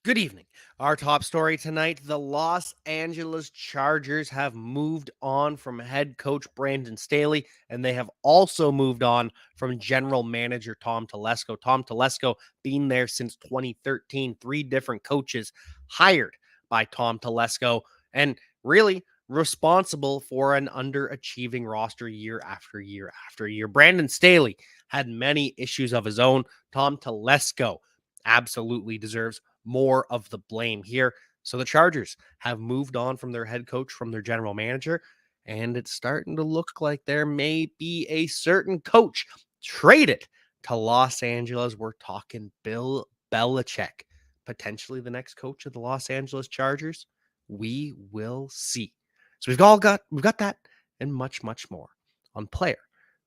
Good evening. Our top story tonight, the Los Angeles Chargers have moved on from head coach Brandon Staley, and they have also moved on from general manager Tom Telesco. Tom Telesco being there since 2013, three different coaches hired by Tom Telesco, and really responsible for an underachieving roster year after year after year. Brandon Staley had many issues of his own. Tom Telesco absolutely deserves more of the blame here. So the Chargers have moved on from their head coach, from their general manager, and it's starting to look like there may be a certain coach traded to Los Angeles. We're talking Bill Belichick, potentially the next coach of the Los Angeles Chargers. We will see. So we've got that and much, much more on Player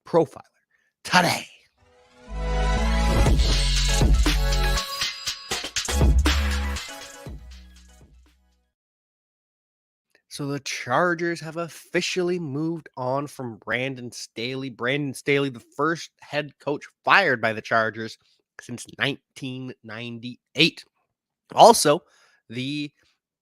Profiler Today. So the Chargers have officially moved on from Brandon Staley. Brandon Staley, the first head coach fired by the Chargers since 1998. Also, the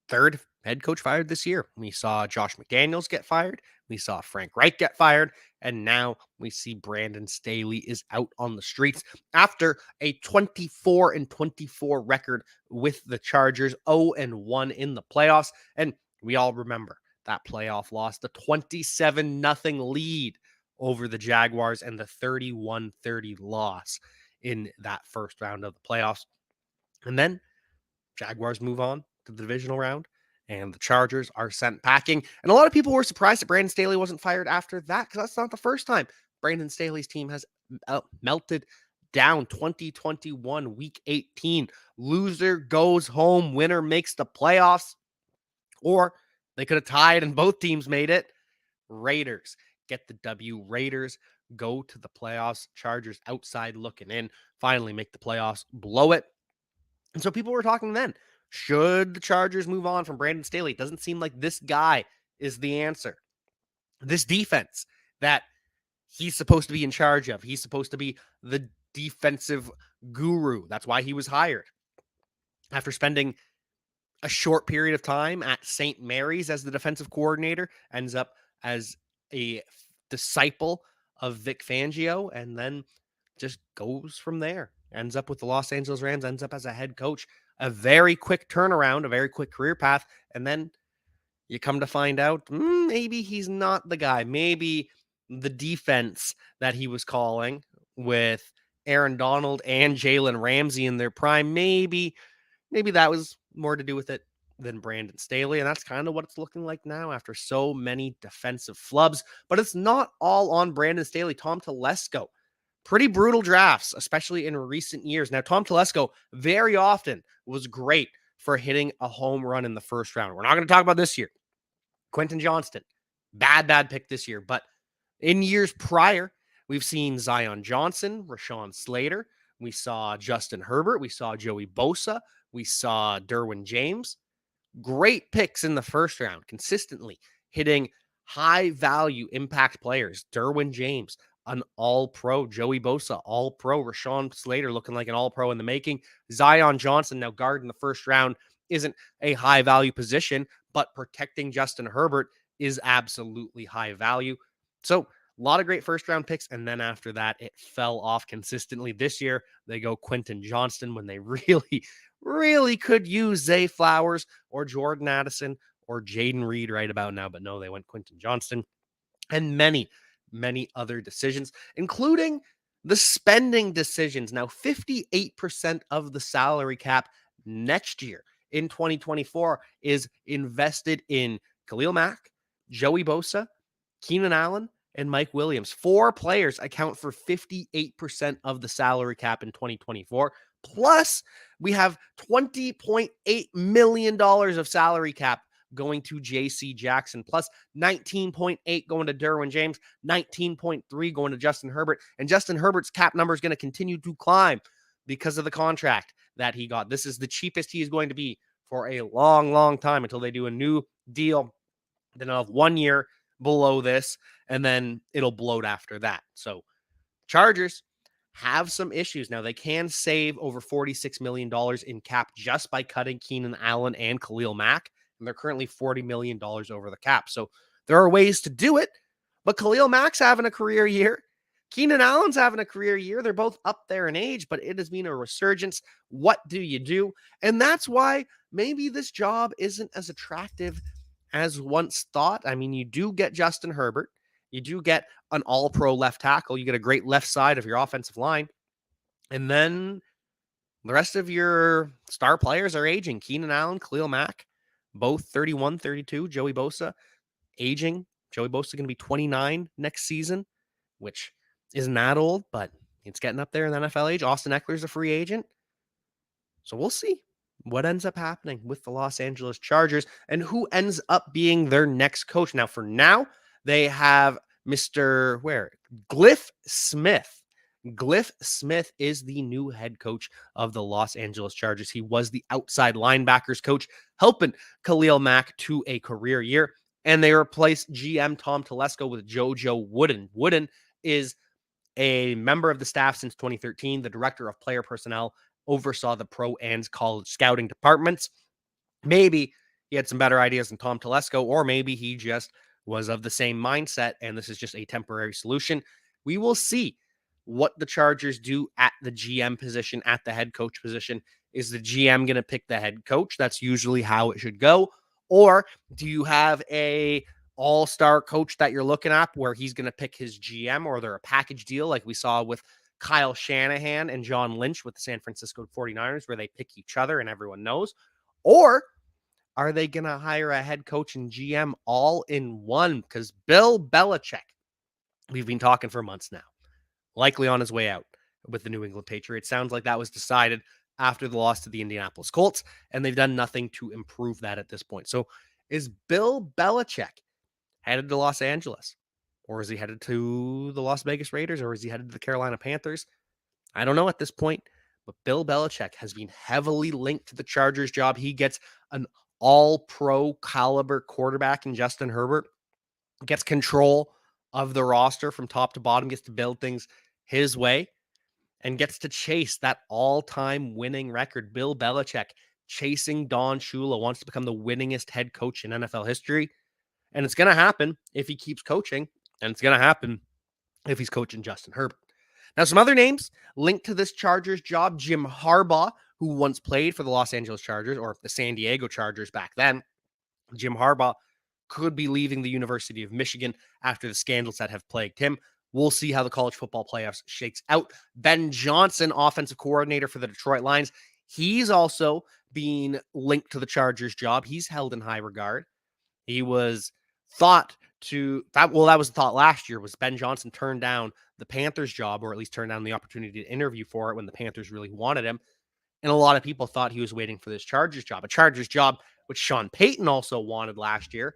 third head coach fired this year. We saw Josh McDaniels get fired. We saw Frank Reich get fired. And now we see Brandon Staley is out on the streets after a 24-24 record with the Chargers, 0-1 in the playoffs. And we all remember that playoff loss, the 27-0 lead over the Jaguars and the 31-30 loss in that first round of the playoffs. And then Jaguars move on to the divisional round, and the Chargers are sent packing. And a lot of people were surprised that Brandon Staley wasn't fired after that, because that's not the first time Brandon Staley's team has melted down. 2021, week 18. Loser goes home, winner makes the playoffs. Or they could have tied and both teams made it. Raiders get the W. Raiders go to the playoffs. Chargers outside looking in, finally make the playoffs, blow it. And so people were talking then, should the Chargers move on from Brandon Staley? It doesn't seem like this guy is the answer. This defense that he's supposed to be in charge of, he's supposed to be the defensive guru. That's why he was hired. After spending a short period of time at St. Mary's as the defensive coordinator, ends up as a disciple of Vic Fangio, and then just goes from there. Ends up with the Los Angeles Rams, ends up as a head coach. A very quick turnaround, a very quick career path, and then you come to find out maybe he's not the guy. Maybe the defense that he was calling with Aaron Donald and Jalen Ramsey in their prime, maybe that was more to do with it than Brandon Staley. And that's kind of what it's looking like now after so many defensive flubs. But it's not all on Brandon Staley. Tom Telesco, pretty brutal drafts, especially in recent years. Now, Tom Telesco very often was great for hitting a home run in the first round. We're not going to talk about this year. Quentin Johnston, bad pick this year. But in years prior, we've seen Zion Johnson, Rashawn Slater. We saw Justin Herbert. We saw Joey Bosa. We saw Derwin James. Great picks in the first round, consistently hitting high-value impact players. Derwin James, an all-pro. Joey Bosa, all-pro. Rashawn Slater looking like an all-pro in the making. Zion Johnson, now guard in the first round, isn't a high-value position, but protecting Justin Herbert is absolutely high value. So a lot of great first-round picks, and then after that, it fell off consistently. This year, they go Quentin Johnston when they really could use Zay Flowers or Jordan Addison or Jaden Reed right about now, but no, they went Quentin Johnston. And many other decisions, including the spending decisions. Now, 58% of the salary cap next year in 2024 is invested in Khalil Mack, Joey Bosa, Keenan Allen, and Mike Williams. Four players account for 58% of the salary cap in 2024. Plus, we have $20.8 million of salary cap going to J.C. Jackson, plus 19.8 going to Derwin James, 19.3 going to Justin Herbert. And Justin Herbert's cap number is going to continue to climb because of the contract that he got. This is the cheapest he is going to be for a long time until they do a new deal. Then I'll have 1 year below this, and then it'll bloat after that. So Chargers have some issues. Now, they can save over $46 million in cap just by cutting Keenan Allen and Khalil Mack, and they're currently $40 million over the cap. So there are ways to do it, but Khalil Mack's having a career year. Keenan Allen's having a career year. They're both up there in age, but it has been a resurgence. What do you do? And that's why maybe this job isn't as attractive as once thought. I mean, you do get Justin Herbert. You do get an all-pro left tackle. You get a great left side of your offensive line. And then the rest of your star players are aging. Keenan Allen, Khalil Mack, both 31, 32. Joey Bosa, aging. Joey Bosa going to be 29 next season, which isn't that old, but it's getting up there in the NFL age. Austin Eckler's a free agent. So we'll see what ends up happening with the Los Angeles Chargers and who ends up being their next coach. Now, for now, they have Mr. Gliff Smith. Gliff Smith is the new head coach of the Los Angeles Chargers. He was the outside linebackers coach, helping Khalil Mack to a career year. And they replaced GM Tom Telesco with JoJo Wooden. Wooden is a member of the staff since 2013, the director of player personnel, oversaw the pro and college scouting departments. Maybe he had some better ideas than Tom Telesco, or maybe he just was of the same mindset, and this is just a temporary solution. We will see what the Chargers do at the GM position, at the head coach position. Is the GM going to pick the head coach? That's usually how it should go. Or do you have a all-star coach that you're looking at where he's going to pick his GM, or they're a package deal like we saw with Kyle Shanahan and John Lynch with the San Francisco 49ers, where they pick each other and everyone knows? Or are they going to hire a head coach and GM all in one? Because Bill Belichick, we've been talking for months now, likely on his way out with the New England Patriots. Sounds like that was decided after the loss to the Indianapolis Colts, and they've done nothing to improve that at this point. So is Bill Belichick headed to Los Angeles? Or is he headed to the Las Vegas Raiders? Or is he headed to the Carolina Panthers? I don't know at this point, but Bill Belichick has been heavily linked to the Chargers job. He gets an all-pro caliber quarterback in Justin Herbert, gets control of the roster from top to bottom, gets to build things his way, and gets to chase that all-time winning record. Bill Belichick chasing Don Shula, wants to become the winningest head coach in NFL history. And it's going to happen if he keeps coaching, and it's going to happen if he's coaching Justin Herbert. Now, some other names linked to this Chargers job: Jim Harbaugh, who once played for the Los Angeles Chargers, or the San Diego Chargers back then. Jim Harbaugh could be leaving the University of Michigan after the scandals that have plagued him. We'll see how the college football playoffs shakes out. Ben Johnson, offensive coordinator for the Detroit Lions. He's also being linked to the Chargers job. He's held in high regard. He was thought that was the thought last year, was Ben Johnson turned down the Panthers job, or at least turned down the opportunity to interview for it when the Panthers really wanted him. And a lot of people thought he was waiting for this Chargers job, a Chargers job which Sean Payton also wanted last year.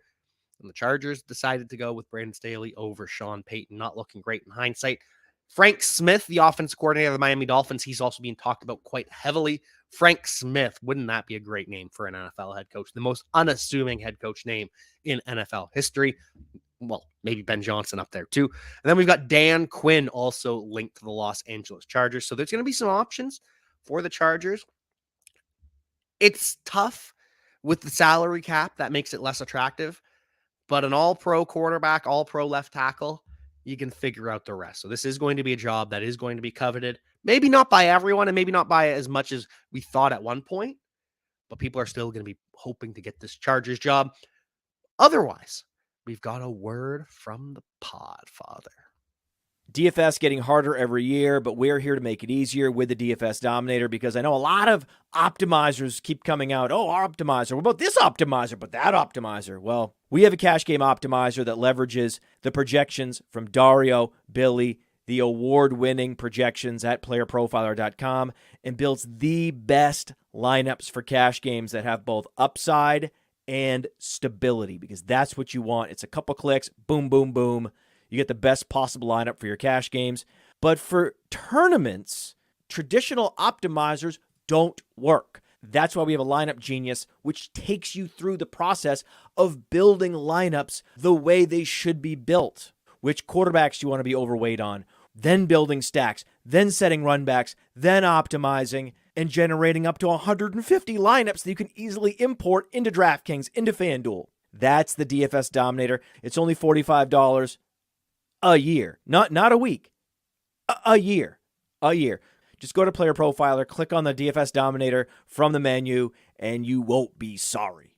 And the Chargers decided to go with Brandon Staley over Sean Payton. Not looking great in hindsight. Frank Smith, the offensive coordinator of the Miami Dolphins, he's also being talked about quite heavily. Frank Smith, wouldn't that be a great name for an NFL head coach? The most unassuming head coach name in NFL history. Well, maybe Ben Johnson up there too. And then we've got Dan Quinn also linked to the Los Angeles Chargers. So there's going to be some options for the Chargers. It's tough with the salary cap. That makes it less attractive. But an all-pro quarterback, all-pro left tackle, you can figure out the rest. So this is going to be a job that is going to be coveted. Maybe not by everyone, and maybe not by as much as we thought at one point. But people are still going to be hoping to get this Chargers job. Otherwise, we've got a word from the Podfather. DFS getting harder every year, but we're here to make it easier with the DFS Dominator, because I know a lot of optimizers keep coming out. Oh, our optimizer. What about this optimizer? But that optimizer. Well, we have a cash game optimizer that leverages the projections from Dario, Billy, the award-winning projections at PlayerProfiler.com, and builds the best lineups for cash games that have both upside and stability, because that's what you want. It's a couple clicks, boom, boom, boom. You get the best possible lineup for your cash games. But for tournaments, traditional optimizers don't work. That's why we have a Lineup Genius, which takes you through the process of building lineups the way they should be built. Which quarterbacks do you want to be overweight on? then building stacks, then setting run backs, then optimizing, and generating up to 150 lineups that you can easily import into DraftKings, into FanDuel. That's the DFS Dominator. It's only $45 a year, not a week, a year. Just go to Player Profiler, click on the DFS Dominator from the menu, and you won't be sorry.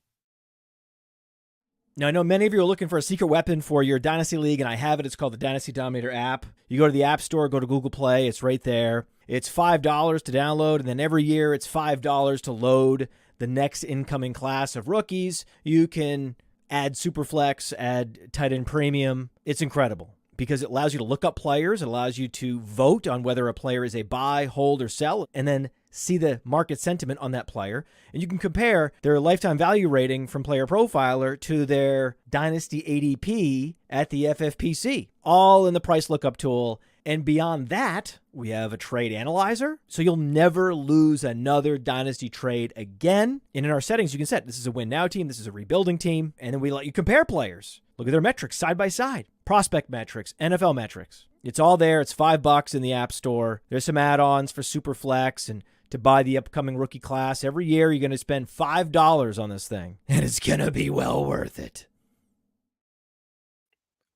Now, I know many of you are looking for a secret weapon for your Dynasty League, and I have it. It's called the Dynasty Dominator app. You go to the App Store, go to Google Play. It's right there. It's $5 to download, and then every year it's $5 to load the next incoming class of rookies. You can add Superflex, add tight end premium. It's incredible because it allows you to look up players. It allows you to vote on whether a player is a buy, hold, or sell, and then see the market sentiment on that player. And you can compare their lifetime value rating from Player Profiler to their Dynasty ADP at the FFPC, all in the price lookup tool. And beyond that, we have a trade analyzer, so you'll never lose another Dynasty trade again. And in our settings, you can set this is a win now team, this is a rebuilding team, and then we let you compare players. Look at their metrics side by side, prospect metrics, NFL metrics. It's all there. It's $5 in the App Store. There's some add-ons for Superflex and to buy the upcoming rookie class. Every year, you're going to spend $5 on this thing, and it's going to be well worth it.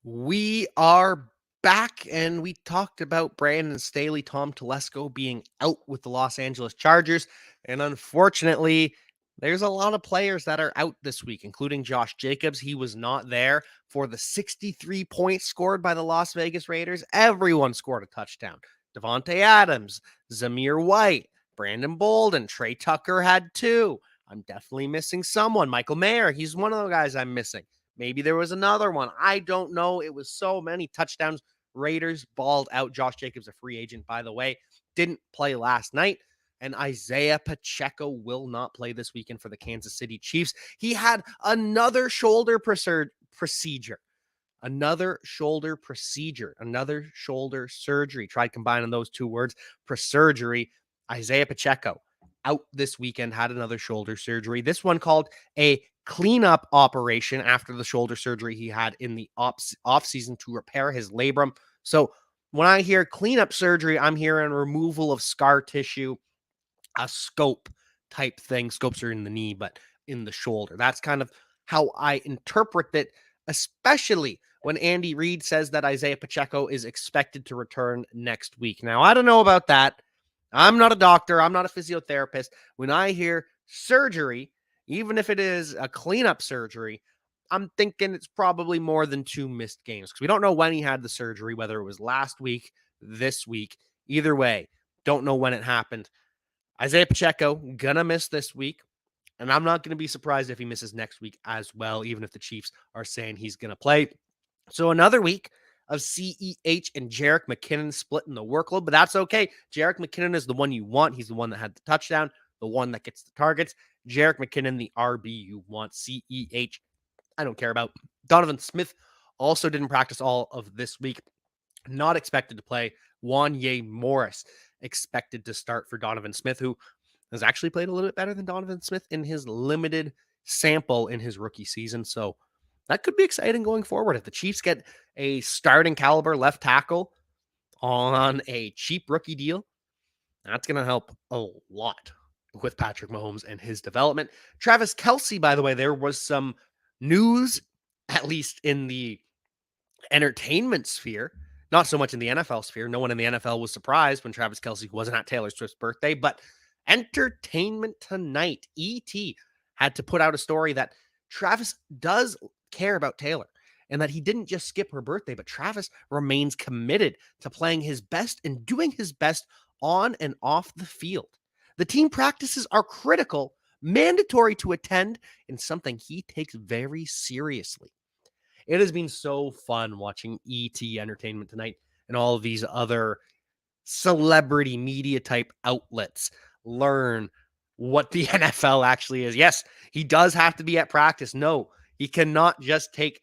We are back, and we talked about Brandon Staley, Tom Telesco being out with the Los Angeles Chargers, and unfortunately, there's a lot of players that are out this week, including Josh Jacobs. He was not there for the 63 points scored by the Las Vegas Raiders. Everyone scored a touchdown. Devontae Adams, Zamir White, Brandon Bolden, Trey Tucker had 2. I'm definitely missing someone. Michael Mayer, he's one of the guys I'm missing. Maybe there was another one. I don't know. It was so many touchdowns. Raiders balled out. Josh Jacobs, a free agent, by the way, didn't play last night. And Isiah Pacheco will not play this weekend for the Kansas City Chiefs. He had another shoulder procedure. Another shoulder surgery. Tried combining those two words. Surgery. Isiah Pacheco out this weekend, had another shoulder surgery. This one called a cleanup operation after the shoulder surgery he had in the offseason to repair his labrum. So when I hear cleanup surgery, I'm hearing removal of scar tissue, a scope type thing. Scopes are in the knee, but in the shoulder. That's kind of how I interpret it, especially when Andy Reid says that Isiah Pacheco is expected to return next week. Now, I don't know about that. I'm not a doctor. I'm not a physiotherapist. When I hear surgery, even if it is a cleanup surgery, I'm thinking it's probably more than 2 missed games because we don't know when he had the surgery, whether it was last week, this week. Either way, don't know when it happened. Isiah Pacheco, gonna miss this week, and I'm not going to be surprised if he misses next week as well, even if the Chiefs are saying he's going to play. So another week of CEH and Jerick McKinnon splitting the workload, but that's okay. Jerick McKinnon is the one you want. He's the one that had the touchdown, the one that gets the targets. Jerick McKinnon, the RB you want. CEH, I don't care about. Donovan Smith also didn't practice all of this week. Not expected to play. Wanye Morris expected to start for Donovan Smith, who has actually played a little bit better than Donovan Smith in his limited sample in his rookie season. So that could be exciting going forward. If the Chiefs get a starting caliber left tackle on a cheap rookie deal, that's going to help a lot with Patrick Mahomes and his development. Travis Kelce, by the way, there was some news, at least in the entertainment sphere, not so much in the NFL sphere. No one in the NFL was surprised when Travis Kelce wasn't at Taylor Swift's birthday, but Entertainment Tonight, ET, had to put out a story that Travis does care about Taylor and that he didn't just skip her birthday, but Travis remains committed to playing his best and doing his best on and off the field. The team practices are critical, mandatory to attend, and something he takes very seriously. It has been so fun watching ET, Entertainment Tonight, and all of these other celebrity media type outlets learn what the NFL actually is. Yes, he does have to be at practice. No, he cannot just take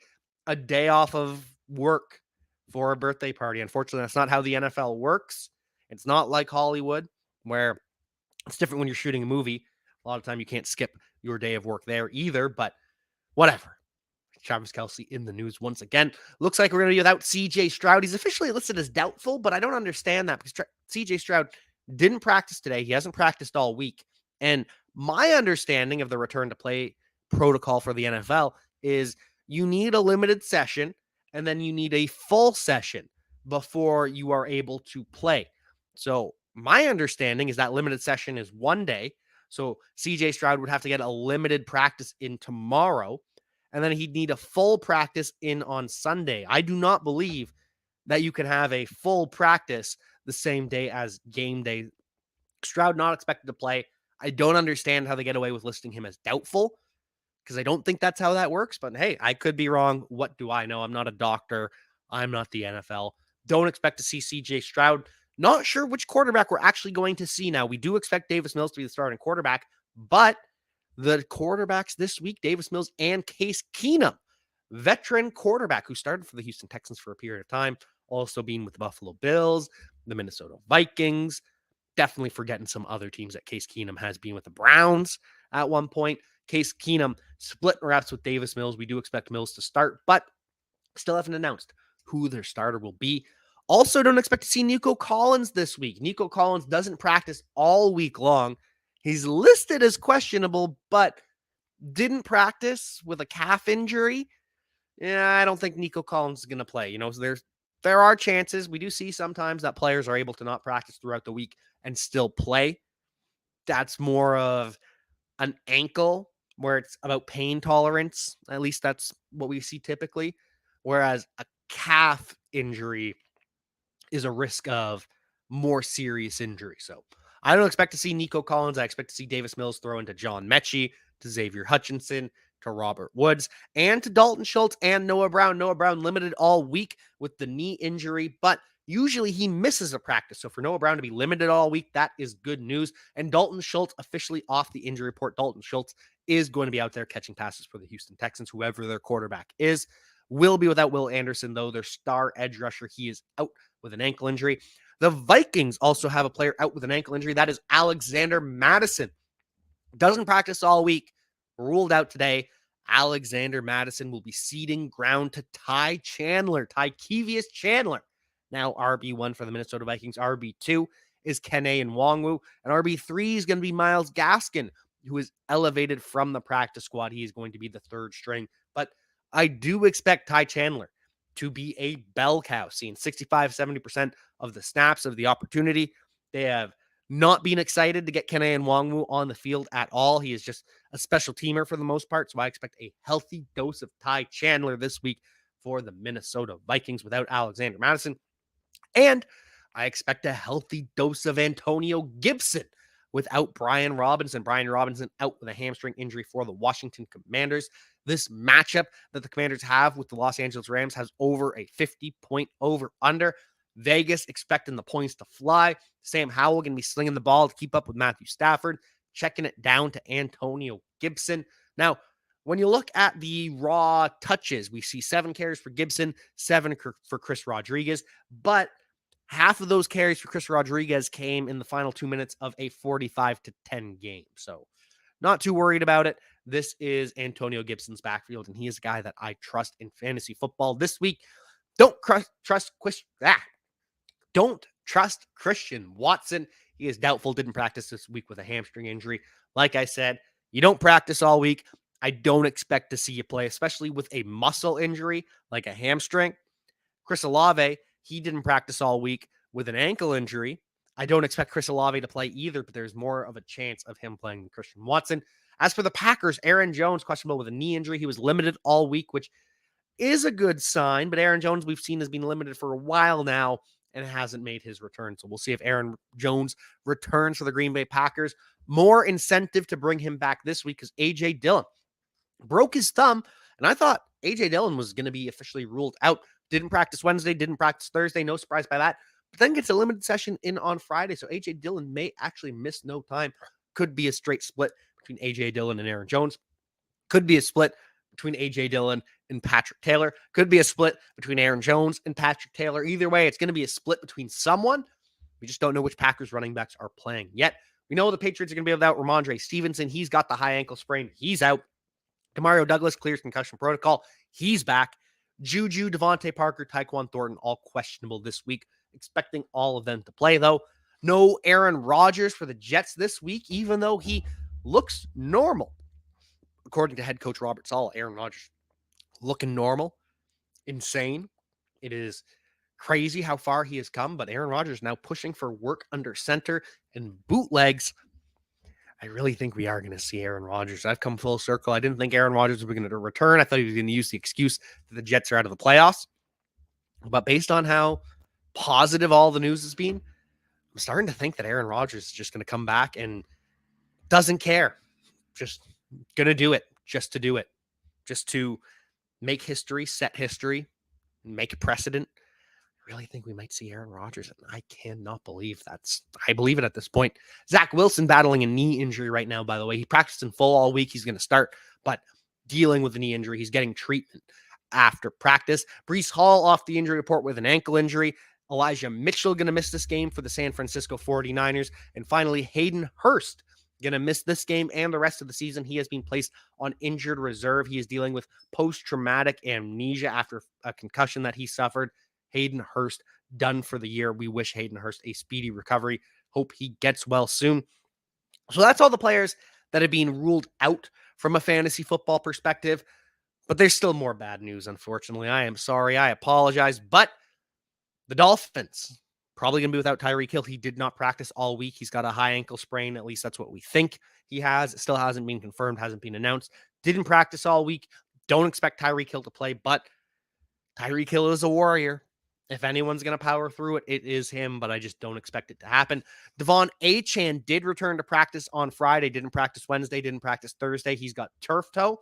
a day off of work for a birthday party. Unfortunately, that's not how the NFL works. It's not like Hollywood, where it's different when you're shooting a movie. A lot of time you can't skip your day of work there either, but whatever. Travis Kelce in the news once again. Looks like we're going to be without CJ Stroud. He's officially listed as doubtful, but I don't understand that because CJ Stroud didn't practice today. He hasn't practiced all week. And my understanding of the return to play protocol for the NFL is you need a limited session and then you need a full session before you are able to play. So my understanding is that limited session is 1 day. So CJ Stroud would have to get a limited practice in tomorrow, and then he'd need a full practice in on Sunday. I do not believe that you can have a full practice the same day as game day. Stroud not expected to play. I don't understand how they get away with listing him as doubtful because I don't think that's how that works. But hey, I could be wrong. What do I know? I'm not a doctor. I'm not the NFL. Don't expect to see CJ Stroud. Not sure which quarterback we're actually going to see now. We do expect Davis Mills to be the starting quarterback, but the quarterbacks this week, Davis Mills and Case Keenum, veteran quarterback who started for the Houston Texans for a period of time, also being with the Buffalo Bills, the Minnesota Vikings, definitely forgetting some other teams that Case Keenum has been with the Browns at one point. Case Keenum split reps with Davis Mills. We do expect Mills to start, but still haven't announced who their starter will be. Also, don't expect to see Nico Collins this week. Nico Collins doesn't practice all week long. He's listed as questionable, but didn't practice with a calf injury. Yeah, I don't think Nico Collins is going to play. So there are chances. We do see sometimes that players are able to not practice throughout the week and still play. That's more of an ankle where it's about pain tolerance. At least that's what we see typically. Whereas a calf injury is a risk of more serious injury. So I don't expect to see Nico Collins. I expect to see Davis Mills throw into John Mechie, to Xavier Hutchinson, to Robert Woods, and to Dalton Schultz and Noah Brown. Noah Brown limited all week with the knee injury, but usually he misses a practice. So for Noah Brown to be limited all week, that is good news. And Dalton Schultz officially off the injury report. Dalton Schultz is going to be out there catching passes for the Houston Texans, whoever their quarterback is. Will be without Will Anderson, though, their star edge rusher. He is out with an ankle injury. The Vikings also have a player out with an ankle injury. That is Alexander Mattison. Doesn't practice all week. Ruled out today. Alexander Mattison will be ceding ground to Ty Kevius Chandler. Now RB1 for the Minnesota Vikings. RB2 is Kene Nwangwu. And RB3 is going to be Myles Gaskin, who is elevated from the practice squad. He is going to be the third string. But I do expect Ty Chandler to be a bell cow, seeing 65-70% of the snaps of the opportunity. They have not been excited to get Kene Nwangwu on the field at all. He is just a special teamer for the most part, so I expect a healthy dose of Ty Chandler this week for the Minnesota Vikings without Alexander Mattison. And I expect a healthy dose of Antonio Gibson without Brian Robinson. Brian Robinson out with a hamstring injury for the Washington Commanders. This matchup that the Commanders have with the Los Angeles Rams has over a 50-point over-under. Vegas expecting the points to fly. Sam Howell going to be slinging the ball to keep up with Matthew Stafford, checking it down to Antonio Gibson. Now, when you look at the raw touches, we see 7 carries for Gibson, 7 for Chris Rodriguez, but half of those carries for Chris Rodriguez came in the final 2 minutes of a 45-10 game. So not too worried about it. This is Antonio Gibson's backfield, and he is a guy that I trust in fantasy football this week. Don't trust Christian Watson. He is doubtful, didn't practice this week with a hamstring injury. Like I said, you don't practice all week. I don't expect to see you play, especially with a muscle injury like a hamstring. Chris Olave, he didn't practice all week with an ankle injury. I don't expect Chris Olave to play either, but there's more of a chance of him playing than Christian Watson. As for the Packers, Aaron Jones, questionable with a knee injury. He was limited all week, which is a good sign, but Aaron Jones we've seen has been limited for a while now and hasn't made his return. So we'll see if Aaron Jones returns for the Green Bay Packers. More incentive to bring him back this week because A.J. Dillon broke his thumb, and I thought A.J. Dillon was going to be officially ruled out. Didn't practice Wednesday, didn't practice Thursday. No surprise by that. But then gets a limited session in on Friday, so A.J. Dillon may actually miss no time. Could be a straight split between A.J. Dillon and Aaron Jones. Could be a split between A.J. Dillon and Patrick Taylor. Could be a split between Aaron Jones and Patrick Taylor. Either way, it's going to be a split between someone. We just don't know which Packers running backs are playing yet. We know the Patriots are going to be without Ramondre Stevenson. He's got the high ankle sprain. He's out. Demario Douglas clears concussion protocol. He's back. Juju, Devontae Parker, Tyquan Thornton, all questionable this week. Expecting all of them to play, though. No Aaron Rodgers for the Jets this week, even though he looks normal. According to head coach Robert Saleh, Aaron Rodgers looking normal. Insane. It is crazy how far he has come, but Aaron Rodgers now pushing for work under center and bootlegs. I really think we are going to see Aaron Rodgers. I've come full circle. I didn't think Aaron Rodgers was going to return. I thought he was going to use the excuse that the Jets are out of the playoffs. But based on how positive all the news has been, I'm starting to think that Aaron Rodgers is just going to come back and doesn't care. Just going to do it just to do it. Just to make history, set history, make a precedent. I really think we might see Aaron Rodgers, and I cannot believe I believe it at this point. Zach Wilson battling a knee injury right now, by the way. He practiced in full all week. He's going to start, but dealing with a knee injury. He's getting treatment after practice. Breece Hall off the injury report with an ankle injury. Elijah Mitchell going to miss this game for the San Francisco 49ers. And finally, Hayden Hurst going to miss this game and the rest of the season. He has been placed on injured reserve. He is dealing with post-traumatic amnesia after a concussion that he suffered. Hayden Hurst done for the year. We wish Hayden Hurst a speedy recovery. Hope he gets well soon. So that's all the players that have been ruled out from a fantasy football perspective. But there's still more bad news, unfortunately. I am sorry. I apologize. But the Dolphins, probably going to be without Tyreek Hill. He did not practice all week. He's got a high ankle sprain. At least that's what we think he has. It still hasn't been confirmed, hasn't been announced. Didn't practice all week. Don't expect Tyreek Hill to play, but Tyreek Hill is a warrior. If anyone's going to power through it, it is him, but I just don't expect it to happen. Devon Achane did return to practice on Friday, didn't practice Wednesday, didn't practice Thursday. He's got turf toe,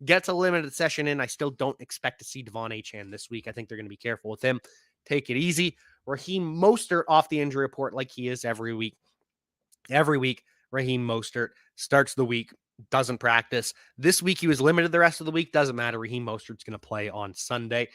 gets a limited session in. I still don't expect to see Devon Achane this week. I think they're going to be careful with him. Take it easy. Raheem Mostert off the injury report like he is every week. Every week, Raheem Mostert starts the week, doesn't practice. This week, he was limited the rest of the week. Doesn't matter. Raheem Mostert's going to play on Sunday.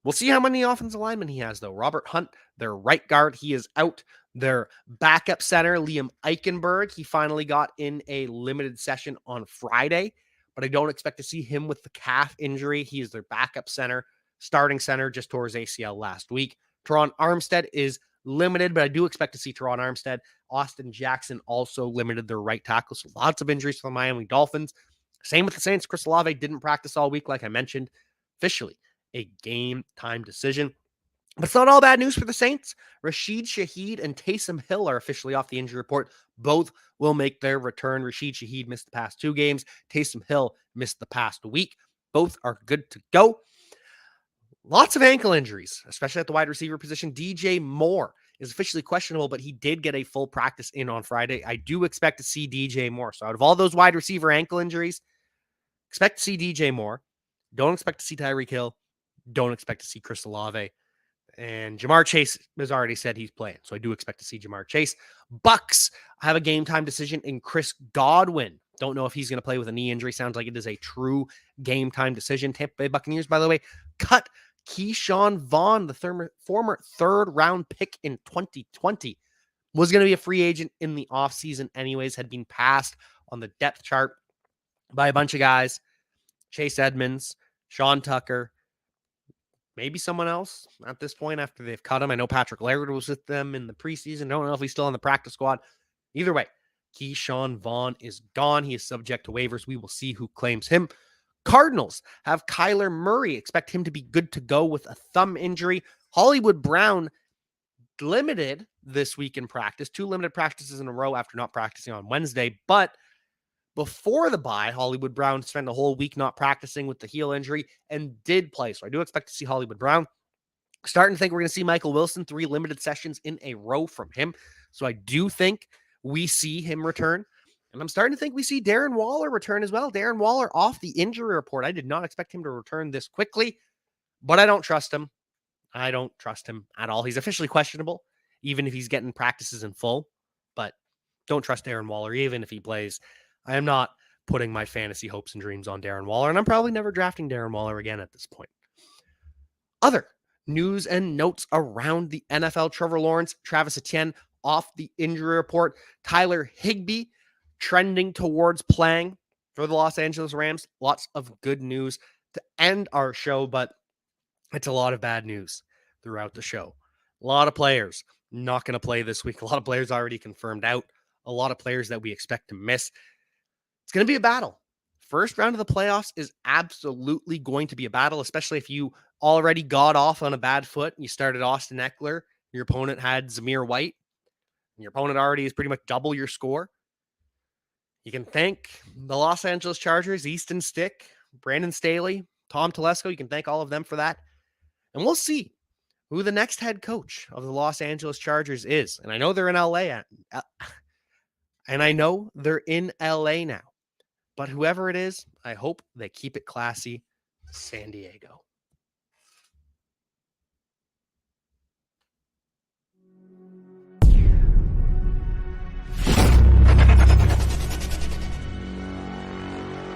We'll see how many offensive linemen he has, though. Robert Hunt, their right guard, he is out. Their backup center, Liam Eichenberg, he finally got in a limited session on Friday, but I don't expect to see him with the calf injury. He is their backup center, starting center, just tore his ACL last week. Teron Armstead is limited, but I do expect to see Teron Armstead. Austin Jackson also limited, their right tackle, so lots of injuries for the Miami Dolphins. Same with the Saints. Chris Olave didn't practice all week, like I mentioned. Officially a game time decision. But it's not all bad news for the Saints. Rashid Shaheed and Taysom Hill are officially off the injury report. Both will make their return. Rashid Shaheed missed the past 2 games. Taysom Hill missed the past week. Both are good to go. Lots of ankle injuries, especially at the wide receiver position. DJ Moore is officially questionable, but he did get a full practice in on Friday. I do expect to see DJ Moore. So out of all those wide receiver ankle injuries, expect to see DJ Moore. Don't expect to see Tyreek Hill. Don't expect to see Chris Olave. And Jamar Chase has already said he's playing, so I do expect to see Jamar Chase. Bucks have a game time decision in Chris Godwin. Don't know if he's going to play with a knee injury. Sounds like it is a true game time decision. Tampa Bay Buccaneers, by the way, cut Keyshawn Vaughn, the former third-round pick in 2020. Was going to be a free agent in the offseason anyways, had been passed on the depth chart by a bunch of guys. Chase Edmonds, Sean Tucker, maybe someone else at this point after they've cut him. I know Patrick Laird was with them in the preseason. Don't know if he's still on the practice squad. Either way, Keyshawn Vaughn is gone. He is subject to waivers. We will see who claims him. Cardinals have Kyler Murray. Expect him to be good to go with a thumb injury. Hollywood Brown limited this week in practice. 2 limited practices in a row after not practicing on Wednesday. But before the bye, Hollywood Brown spent a whole week not practicing with the heel injury and did play. So I do expect to see Hollywood Brown. Starting to think we're going to see Michael Wilson, 3 limited sessions in a row from him. So I do think we see him return. And I'm starting to think we see Darren Waller return as well. Darren Waller off the injury report. I did not expect him to return this quickly, but I don't trust him. I don't trust him at all. He's officially questionable, even if he's getting practices in full. But don't trust Darren Waller, even if he plays. I am not putting my fantasy hopes and dreams on Darren Waller, and I'm probably never drafting Darren Waller again at this point. Other news and notes around the NFL. Trevor Lawrence, Travis Etienne off the injury report. Tyler Higbee trending towards playing for the Los Angeles Rams. Lots of good news to end our show, but it's a lot of bad news throughout the show. A lot of players not going to play this week. A lot of players already confirmed out. A lot of players that we expect to miss. It's going to be a battle. First round of the playoffs is absolutely going to be a battle, especially if you already got off on a bad foot. You started Austin Eckler. Your opponent had Zamir White. And your opponent already is pretty much double your score. You can thank the Los Angeles Chargers, Easton Stick, Brandon Staley, Tom Telesco. You can thank all of them for that. And we'll see who the next head coach of the Los Angeles Chargers is. And I know they're in LA. And I know they're in LA now. But whoever it is, I hope they keep it classy. San Diego.